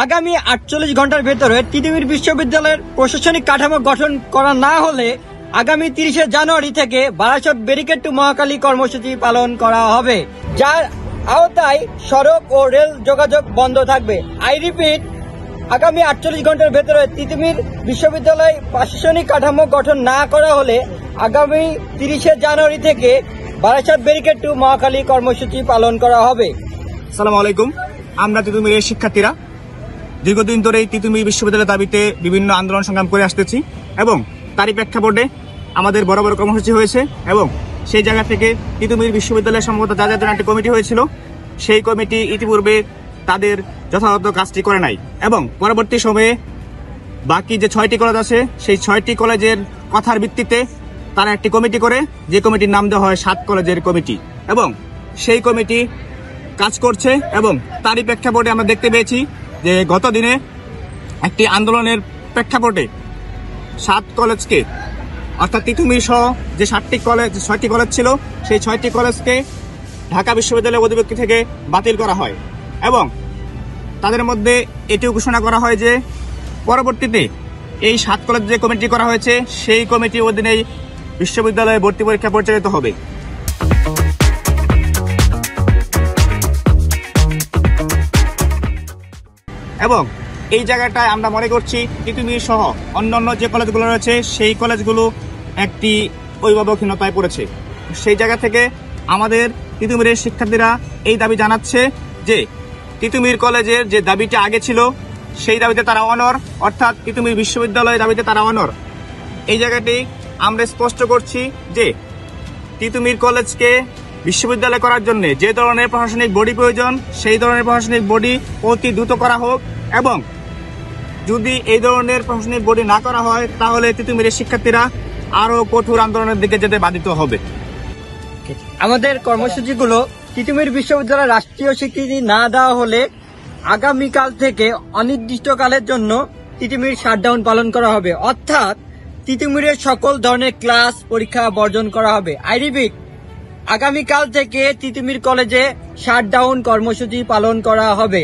আগামী 48 ঘন্টার ভেতরে তিতুমির বিশ্ববিদ্যালয়ের প্রশাসনিক কাঠামো গঠন করা না হলে আগামী 30 জানুয়ারি থেকে বারাসত ব্যারিকেড টু মহাখালী কর্মসূচি পালন করা হবে, যার আওতায় সড়ক ও রেল যোগাযোগ বন্ধ থাকবে। আই রিপিট, আগামী 48 ঘন্টার ভেতরে তিতুমির বিশ্ববিদ্যালয় প্রশাসনিক কাঠামো গঠন না করা হলে আগামী 30 জানুয়ারি থেকে বারাসত ব্যারিকেড টু মহাখালী কর্মসূচি পালন করা হবে। আসসালামু আলাইকুম। আমরা তিতুমিরের শিক্ষার্থীরা দীর্ঘদিন ধরে তিতুমির বিশ্ববিদ্যালয়ের দাবিতে বিভিন্ন আন্দোলন সংগ্রাম করে আসতেছি এবং তারই প্রেক্ষাপটে আমাদের বড় বড় কর্মসূচি হয়েছে এবং সেই জায়গা থেকে তিতুমির বিশ্ববিদ্যালয়ের সম্ভবত যাদের জন্য একটি কমিটি হয়েছিল, সেই কমিটি ইতিপূর্বে তাদের যথাযথ কাজটি করে নাই এবং পরবর্তী সময়ে বাকি যে 6টি কলেজ আছে সেই 6টি কলেজের কথার ভিত্তিতে তারা একটি কমিটি করে, যে কমিটির নাম দেওয়া হয় 7 কলেজের কমিটি এবং সেই কমিটি কাজ করছে এবং তারই প্রেক্ষাপটে আমরা দেখতে পেয়েছি যে গত দিনে একটি আন্দোলনের প্রেক্ষাপটে 7 কলেজকে অর্থাৎ তিতুমির সহ যে 6টি কলেজ ছিল সেই 6টি কলেজকে ঢাকা বিশ্ববিদ্যালয়ের অধিভুক্তি থেকে বাতিল করা হয় এবং তাদের মধ্যে এটিও ঘোষণা করা হয় যে পরবর্তীতে এই 7 কলেজ যে কমিটি করা হয়েছে সেই কমিটির অধীনেই বিশ্ববিদ্যালয়ে ভর্তি পরীক্ষা পরিচালিত হবে। এবং এই জায়গাটায় আমরা মনে করছি তিতুমির সহ অন্যান্য যে কলেজগুলো রয়েছে সেই কলেজগুলো একটি অভিভাবকহীনতায় পড়েছে। সেই জায়গা থেকে আমাদের তিতুমিরের শিক্ষার্থীরা এই দাবি জানাচ্ছে যে তিতুমির কলেজের যে দাবিটা আগে ছিল সেই দাবিতে তারা অনর, অর্থাৎ তিতুমির বিশ্ববিদ্যালয়ের দাবিতে তারা অনর। এই জায়গাটি আমরা স্পষ্ট করছি যে তিতুমির কলেজকে বিশ্ববিদ্যালয় করার জন্য যে ধরনের প্রশাসনিক বডি প্রয়োজন সেই ধরনের প্রশাসনিক বডি অতি দ্রুত করা হোক এবং যদি এই ধরনের প্রশাসনিক বডি না করা হয় তাহলে তিতুমিরের শিক্ষার্থীরা আরো কঠোর আন্দোলনের দিকে যেতে বাধ্য হবে। আমাদের কর্মসূচিগুলো তিতুমির বিশ্ববিদ্যালয় রাষ্ট্রীয় স্বীকৃতি না দেওয়া হলে আগামীকাল থেকে অনির্দিষ্টকালের জন্য তিতুমির শাটডাউন পালন করা হবে, অর্থাৎ তিতুমিরের সকল ধরনের ক্লাস পরীক্ষা বর্জন করা হবে। আই রিপিট, আগামীকাল থেকে তিতুমির কলেজে শাটডাউন কর্মসূচি পালন করা হবে।